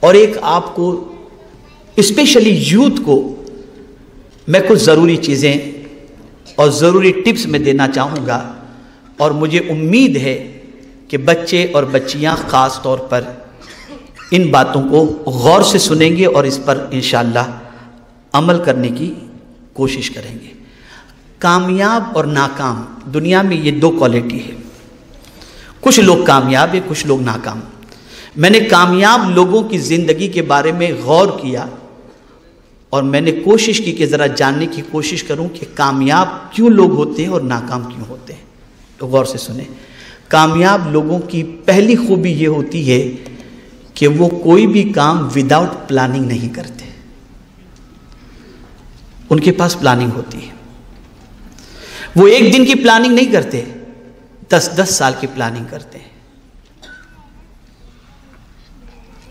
اور ایک آپ کو اسپیشلی یوتھ کو میں کچھ ضروری چیزیں اور ضروری ٹپس میں دینا چاہوں گا، اور مجھے امید ہے کہ بچے اور بچیاں خاص طور پر ان باتوں کو غور سے سنیں گے اور اس پر انشاءاللہ عمل کرنے کی کوشش کریں گے۔ کامیاب اور ناکام، دنیا میں یہ دو کوالٹی ہے، کچھ لوگ کامیاب ہیں، کچھ لوگ ناکام۔ میں نے کامیاب لوگوں کی زندگی کے بارے میں غور کیا اور میں نے کوشش کی کہ ذرا جاننے کی کوشش کروں کہ کامیاب کیوں لوگ ہوتے ہیں اور ناکام کیوں ہوتے ہیں۔ تو غور سے سنیں، کامیاب لوگوں کی پہلی خوبی یہ ہوتی ہے کہ وہ کوئی بھی کام وداؤٹ پلاننگ نہیں کرتے، ان کے پاس پلاننگ ہوتی ہے۔ وہ ایک دن کی پلاننگ نہیں کرتے، 10 سال کی پلاننگ کرتے ہیں۔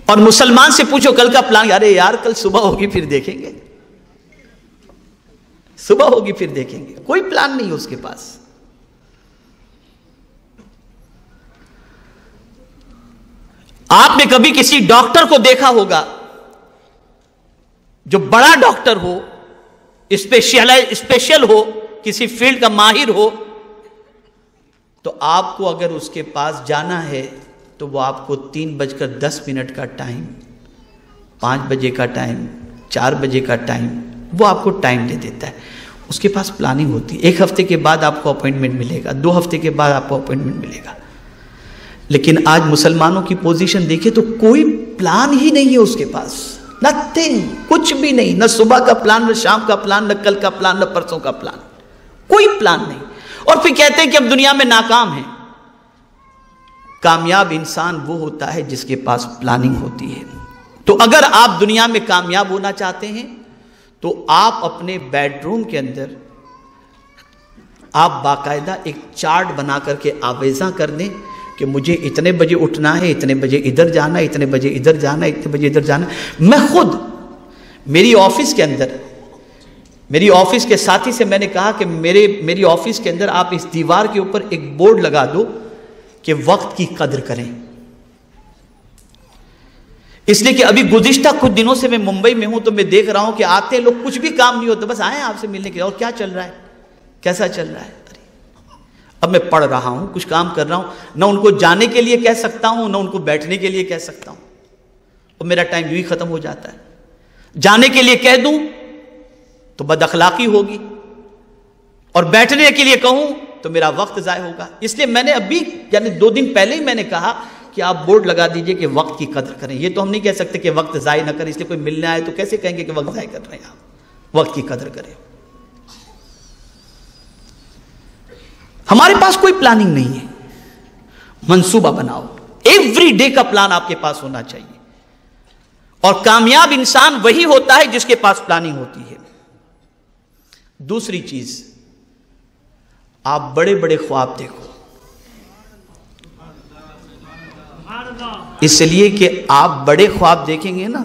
اور مسلمان سے پوچھو کل کا پلان، ارے یار کل صبح ہوگی پھر دیکھیں گے، صبح ہوگی پھر دیکھیں گے، کوئی پلان نہیں ہے اس کے پاس۔ آپ نے کبھی کسی ڈاکٹر کو دیکھا ہوگا جو بڑا ڈاکٹر ہو، اسپیشل ہو، کسی فیلڈ کا ماہر ہو، تو آپ کو اگر اس کے پاس جانا ہے تو وہ آپ کو 3:10 کا ٹائم، 5 بجے کا ٹائم، 4 بجے کا ٹائم، وہ آپ کو ٹائم دے دیتا ہے۔ اس کے پاس پلاننگ ہوتی ہے، 1 ہفتے کے بعد آپ کو اپوائنٹمنٹ ملے گا، 2 ہفتے کے بعد آپ کو اپوائنٹمنٹ ملے گا۔ لیکن آج مسلمانوں کی پوزیشن دیکھیں تو کوئی پلان ہی نہیں ہے اس کے پاس، نتھنگ، کچھ بھی نہیں، نہ صبح کا پلان، نہ شام کا پلان، نہ کل کا پلان، نہ پرسوں کا پلان، کوئی پلان نہیں۔ اور پھر کہتے ہیں کہ اب دنیا میں ناکام ہیں۔ کامیاب انسان وہ ہوتا ہے جس کے پاس پلاننگ ہوتی ہے۔ تو اگر آپ دنیا میں کامیاب ہونا چاہتے ہیں تو آپ اپنے بیڈ روم کے اندر آپ باقاعدہ ایک چارٹ بنا کر کے آویزاں کر دیں کہ مجھے اتنے بجے اٹھنا ہے، اتنے بجے ادھر جانا ہے، اتنے بجے ادھر جانا ہے، اتنے بجے ادھر جانا ہے۔ میں خود میری آفس کے اندر، میری آفس کے ساتھی سے میں نے کہا کہ میری آفس کے اندر آپ اس دیوار کے اوپر ایک بورڈ لگا دو کہ وقت کی قدر کریں۔ اس لیے کہ ابھی گزشتہ کچھ دنوں سے میں ممبئی میں ہوں تو میں دیکھ رہا ہوں کہ آتے ہیں لوگ، کچھ بھی کام نہیں ہوتا، بس آئے آپ سے ملنے کے لیے، اور کیا چل رہا ہے، کیسا چل رہا ہے۔ اب میں پڑھ رہا ہوں، کچھ کام کر رہا ہوں، نہ ان کو جانے کے لیے کہہ سکتا ہوں، نہ ان کو بیٹھنے کے لیے کہہ سکتا ہوں، اور میرا ٹائم یوں ہی ختم ہو جاتا ہے۔ جانے کے لیے کہہ دوں تو بد اخلاقی ہوگی، اور بیٹھنے کے لیے کہوں تو میرا وقت ضائع ہوگا۔ اس لیے میں نے ابھی یعنی 2 دن پہلے ہی میں نے کہا کہ آپ بورڈ لگا دیجئے کہ وقت کی قدر کریں۔ یہ تو ہم نہیں کہہ سکتے کہ وقت ضائع نہ کریں، اس لیے کوئی ملنے آئے تو کیسے کہیں گے کہ وقت ضائع کر رہے ہیں آپ، وقت کی قدر کریں۔ ہمارے پاس کوئی پلاننگ نہیں ہے، منصوبہ بناؤ، ایوری ڈے کا پلان آپ کے پاس ہونا چاہیے۔ اور کامیاب انسان وہی ہوتا ہے جس کے پاس پلاننگ ہوتی ہے۔ دوسری چیز، آپ بڑے بڑے خواب دیکھو، اس لیے کہ آپ بڑے خواب دیکھیں گے نا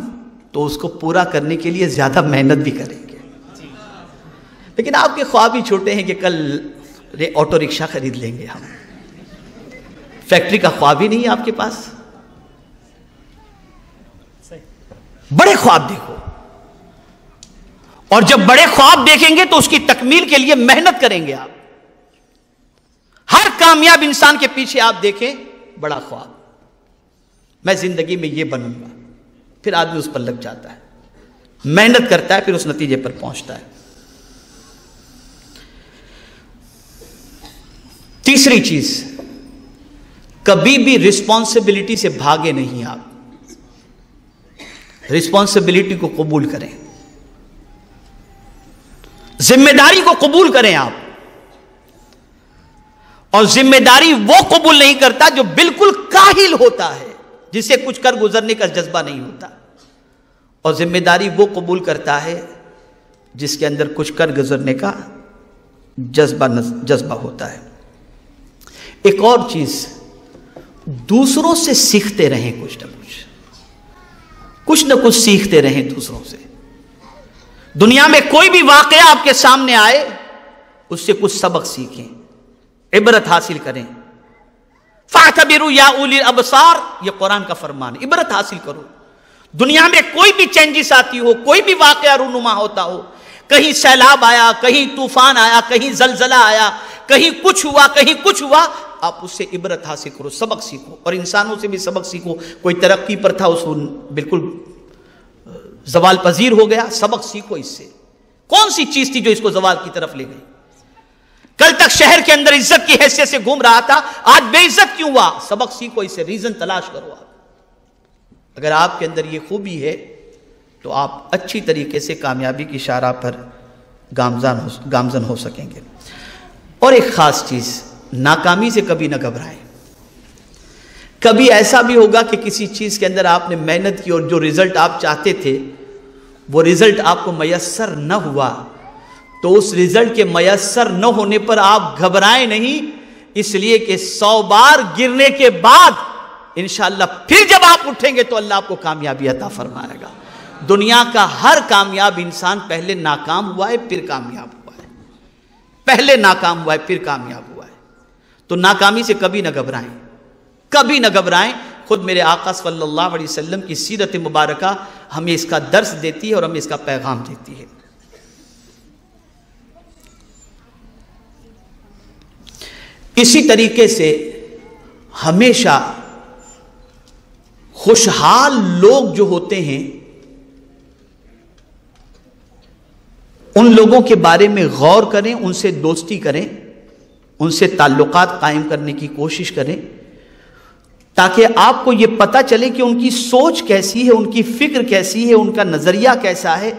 تو اس کو پورا کرنے کے لیے زیادہ محنت بھی کریں گے۔ لیکن آپ کے خواب ہی چھوٹے ہیں کہ کل آٹو رکشہ خرید لیں گے ہم، فیکٹری کا خواب ہی نہیں ہے آپ کے پاس۔ بڑے خواب دیکھو، اور جب بڑے خواب دیکھیں گے تو اس کی تکمیل کے لیے محنت کریں گے آپ۔ ہر کامیاب انسان کے پیچھے آپ دیکھیں بڑا خواب، میں زندگی میں یہ بنوں گا، پھر آدمی اس پر لگ جاتا ہے، محنت کرتا ہے، پھر اس نتیجے پر پہنچتا ہے۔ تیسری چیز، کبھی بھی رسپانسبلٹی سے بھاگے نہیں آپ، رسپانسبلٹی کو قبول کریں، ذمہ داری کو قبول کریں آپ۔ اور ذمہ داری وہ قبول نہیں کرتا جو بالکل کاہل ہوتا ہے، جسے کچھ کر گزرنے کا جذبہ نہیں ہوتا، اور ذمہ داری وہ قبول کرتا ہے جس کے اندر کچھ کر گزرنے کا جذبہ ہوتا ہے۔ ایک اور چیز، دوسروں سے سیکھتے رہیں، کچھ نہ کچھ سیکھتے رہیں دوسروں سے۔ دنیا میں کوئی بھی واقعہ آپ کے سامنے آئے اس سے کچھ سبق سیکھیں، عبرت حاصل کریں۔ فَاعْتَبِرُوا يَا أُولِي الْأَبْصَارِ، یہ قرآن کا فرمان ہے، عبرت حاصل کرو۔ دنیا میں کوئی بھی چینجز آتی ہو، کوئی بھی واقعہ رونما ہوتا ہو، کہیں سیلاب آیا، کہیں طوفان آیا، کہیں زلزلہ آیا، کہیں کچھ ہوا، کہیں کچھ ہوا، آپ اس سے عبرت حاصل کرو، سبق سیکھو، اور انسانوں سے بھی سبق سیکھو۔ کوئی ترقی پر تھا، اس کو بالکل زوال پذیر ہو گیا، سبق سیکھو اس سے۔ کون سی چیز تھی جو اس کو زوال کی طرف لے گئی؟ کل تک شہر کے اندر عزت کی حیثیت سے گھوم رہا تھا، آج بے عزت کیوں ہوا؟ سبق سیکھو اس سے، ریزن تلاش کرو آپ۔ اگر آپ کے اندر یہ خوبی ہے تو آپ اچھی طریقے سے کامیابی کی شاہراہ پر گامزن ہو سکیں گے۔ اور ایک خاص چیز، ناکامی سے کبھی نہ گھبرائیں۔ کبھی ایسا بھی ہوگا کہ کسی چیز کے اندر آپ نے محنت کی اور جو رزلٹ آپ چاہتے تھے وہ رزلٹ آپ کو میسر نہ ہوا، تو اس رزلٹ کے میسر نہ ہونے پر آپ گھبرائیں نہیں، اس لیے کہ 100 بار گرنے کے بعد انشاءاللہ پھر جب آپ اٹھیں گے تو اللہ آپ کو کامیابی عطا فرمائے گا۔ دنیا کا ہر کامیاب انسان پہلے ناکام ہوا ہے پھر کامیاب ہوا ہے، پہلے ناکام ہوا ہے پھر کامیاب ہوا ہے۔ تو ناکامی سے کبھی نہ گھبرائیں، کبھی نہ گھبرائیں۔ خود میرے آقا صلی اللہ علیہ وسلم کی سیرت مبارکہ ہمیں اس کا درس دیتی ہے اور ہمیں اس کا پیغام دیتی ہے۔ اسی طریقے سے ہمیشہ خوشحال لوگ جو ہوتے ہیں ان لوگوں کے بارے میں غور کریں، ان سے دوستی کریں، ان سے تعلقات قائم کرنے کی کوشش کریں، تاکہ آپ کو یہ پتہ چلے کہ ان کی سوچ کیسی ہے، ان کی فکر کیسی ہے، ان کا نظریہ کیسا ہے،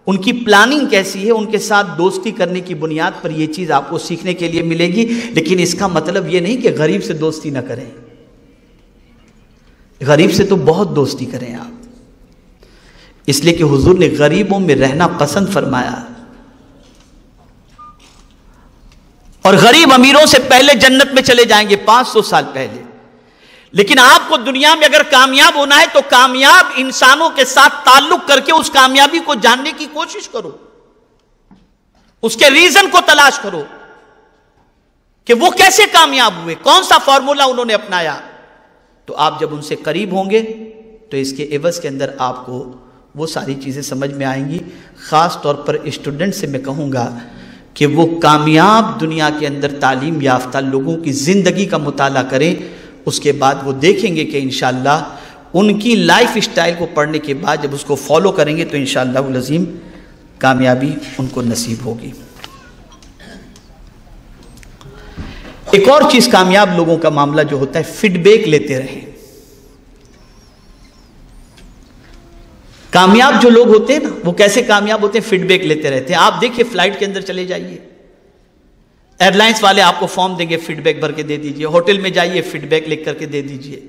ان کی پلاننگ کیسی ہے۔ ان کے ساتھ دوستی کرنے کی بنیاد پر یہ چیز آپ کو سیکھنے کے لیے ملے گی۔ لیکن اس کا مطلب یہ نہیں کہ غریب سے دوستی نہ کریں، غریب سے تو بہت دوستی کریں آپ، اس لیے کہ حضور نے غریبوں میں رہنا پسند فرمایا، اور غریب امیروں سے پہلے جنت میں چلے جائیں گے 500 سال پہلے۔ لیکن آپ کو دنیا میں اگر کامیاب ہونا ہے تو کامیاب انسانوں کے ساتھ تعلق کر کے اس کامیابی کو جاننے کی کوشش کرو، اس کے ریزن کو تلاش کرو کہ وہ کیسے کامیاب ہوئے، کون سا فارمولا انہوں نے اپنایا۔ تو آپ جب ان سے قریب ہوں گے تو اس کے عوض کے اندر آپ کو وہ ساری چیزیں سمجھ میں آئیں گی۔ خاص طور پر اسٹوڈنٹ سے میں کہوں گا کہ وہ کامیاب دنیا کے اندر تعلیم یافتہ لوگوں کی زندگی کا مطالعہ کریں، اس کے بعد وہ دیکھیں گے کہ انشاءاللہ ان کی لائف اسٹائل کو پڑھنے کے بعد جب اس کو فالو کریں گے تو انشاءاللہ العظیم کامیابی ان کو نصیب ہوگی۔ ایک اور چیز کامیاب لوگوں کا معاملہ جو ہوتا ہے، فیڈ بیک لیتے رہیں۔ کامیاب جو لوگ ہوتے ہیں نا، وہ کیسے کامیاب ہوتے ہیں؟ فیڈ بیک لیتے رہتے ہیں۔ آپ دیکھیں فلائٹ کے اندر چلے جائیے، ایئر لائنس والے آپ کو فارم دیں گے، فیڈ بیک بھر کے دے دیجئے، ہوٹل میں جائیے فیڈ بیک لکھ کر کے دے دیجئے۔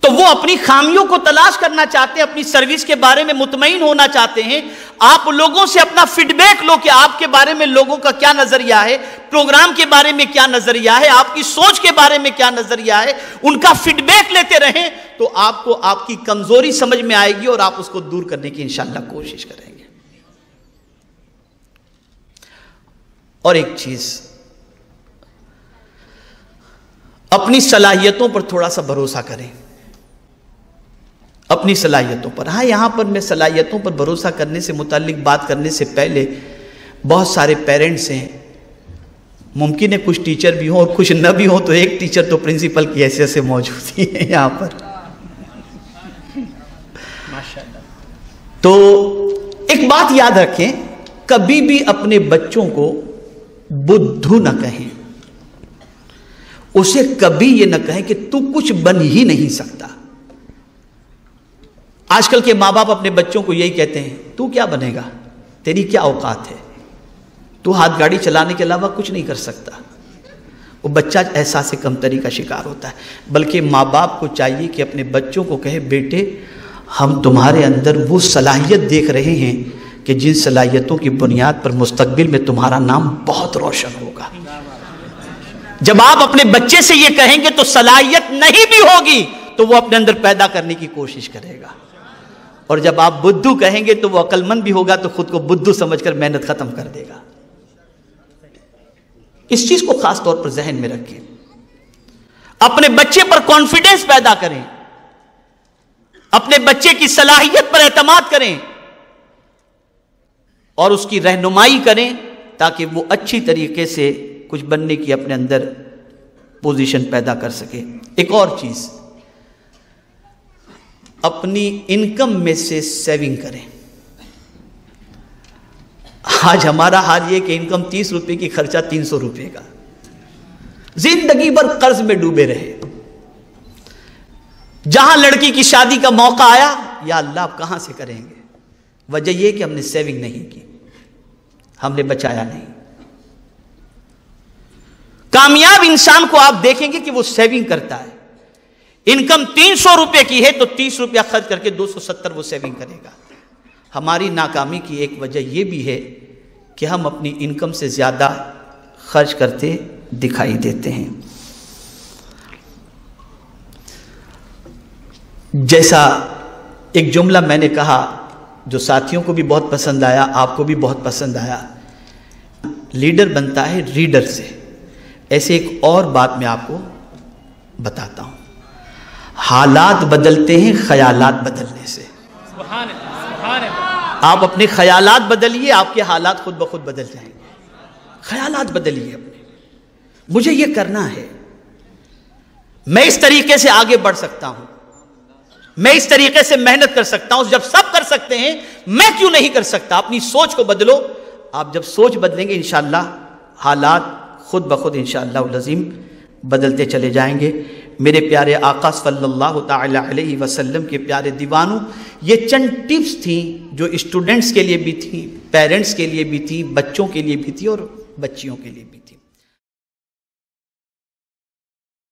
تو وہ اپنی خامیوں کو تلاش کرنا چاہتے ہیں، اپنی سروس کے بارے میں مطمئن ہونا چاہتے ہیں۔ آپ لوگوں سے اپنا فیڈ بیک لو کہ آپ کے بارے میں لوگوں کا کیا نظریہ ہے، پروگرام کے بارے میں کیا نظریہ ہے، آپ کی سوچ کے بارے میں کیا نظریہ ہے، ان کا فیڈ بیک لیتے رہیں تو آپ کو آپ کی کمزوری سمجھ میں آئے گی اور آپ اس کو دور کرنے کی انشاءاللہ کوشش کریں گے۔ اور ایک چیز، اپنی صلاحیتوں پر تھوڑا سا بھروسہ کریں، اپنی صلاحیتوں پر۔ ہاں، یہاں پر میں صلاحیتوں پر بھروسہ کرنے سے متعلق بات کرنے سے پہلے بہت سارے پیرنٹس ہیں، ممکن ہے کچھ ٹیچر بھی ہوں اور کچھ نہ بھی ہوں، تو ایک ٹیچر تو پرنسپل کی حیثیت سے موجود ہی ہے یہاں پر۔ تو ایک بات یاد رکھیں، کبھی بھی اپنے بچوں کو بدھو نہ کہیں، اسے کبھی یہ نہ کہیں کہ تو کچھ بن ہی نہیں سکتا۔ آج کل کے ماں باپ اپنے بچوں کو یہی کہتے ہیں، تو کیا بنے گا، تیری کیا اوقات ہے، تو ہاتھ گاڑی چلانے کے علاوہ کچھ نہیں کر سکتا۔ وہ بچہ احساس کمتری کا شکار ہوتا ہے۔ بلکہ ماں باپ کو چاہیے کہ اپنے بچوں کو کہے، بیٹے ہم تمہارے اندر وہ صلاحیت دیکھ رہے ہیں کہ جن صلاحیتوں کی بنیاد پر مستقبل میں تمہارا نام بہت روشن ہوگا۔ جب آپ اپنے بچے سے یہ کہیں گے تو صلاحیت نہیں بھی ہوگی تو وہ اپنے اندر پیدا کرنے کی کوشش کرے گا، اور جب آپ بدھو کہیں گے تو وہ عقل مند بھی ہوگا تو خود کو بدھو سمجھ کر محنت ختم کر دے گا۔ اس چیز کو خاص طور پر ذہن میں رکھیں، اپنے بچے پر کانفیڈنس پیدا کریں اپنے بچے کی صلاحیت پر اعتماد کریں اور اس کی رہنمائی کریں تاکہ وہ اچھی طریقے سے کچھ بننے کی اپنے اندر پوزیشن پیدا کر سکے۔ ایک اور چیز، اپنی انکم میں سے سیونگ کریں۔ آج ہمارا حال یہ کہ انکم 30 روپے کی، خرچہ 300 روپے کا، زندگی بھر قرض میں ڈوبے رہے۔ جہاں لڑکی کی شادی کا موقع آیا، یا اللہ آپ کہاں سے کریں گے؟ وجہ یہ کہ ہم نے سیونگ نہیں کی، ہم نے بچایا نہیں۔ کامیاب انسان کو آپ دیکھیں گے کہ وہ سیونگ کرتا ہے۔ انکم 300 روپے کی ہے تو 30 روپیہ خرچ کر کے 270 وہ سیونگ کرے گا۔ ہماری ناکامی کی ایک وجہ یہ بھی ہے کہ ہم اپنی انکم سے زیادہ خرچ کرتے دکھائی دیتے ہیں۔ جیسا ایک جملہ میں نے کہا جو ساتھیوں کو بھی بہت پسند آیا، آپ کو بھی بہت پسند آیا، لیڈر بنتا ہے ریڈر سے۔ ایسے ایک اور بات میں آپ کو بتاتا ہوں، حالات بدلتے ہیں خیالات بدلنے سے۔ سبحان اللہ، سبحان اللہ۔ آپ اپنے خیالات بدلیے، آپ کے حالات خود بخود بدل جائیں گے۔ خیالات بدلیے اپنے، مجھے یہ کرنا ہے، میں اس طریقے سے آگے بڑھ سکتا ہوں، میں اس طریقے سے محنت کر سکتا ہوں، جب سب کر سکتے ہیں میں کیوں نہیں کر سکتا؟ اپنی سوچ کو بدلو۔ آپ جب سوچ بدلیں گے انشاءاللہ حالات خود بخود انشاءاللہ العظیم بدلتے چلے جائیں گے۔ میرے پیارے آقا صلی اللہ تعالی علیہ وسلم کے پیارے دیوانوں، یہ چند ٹپس تھیں جو اسٹوڈنٹس کے لیے بھی تھیں، پیرنٹس کے لیے بھی تھیں، بچوں کے لیے بھی تھی اور بچیوں کے لیے بھی تھی۔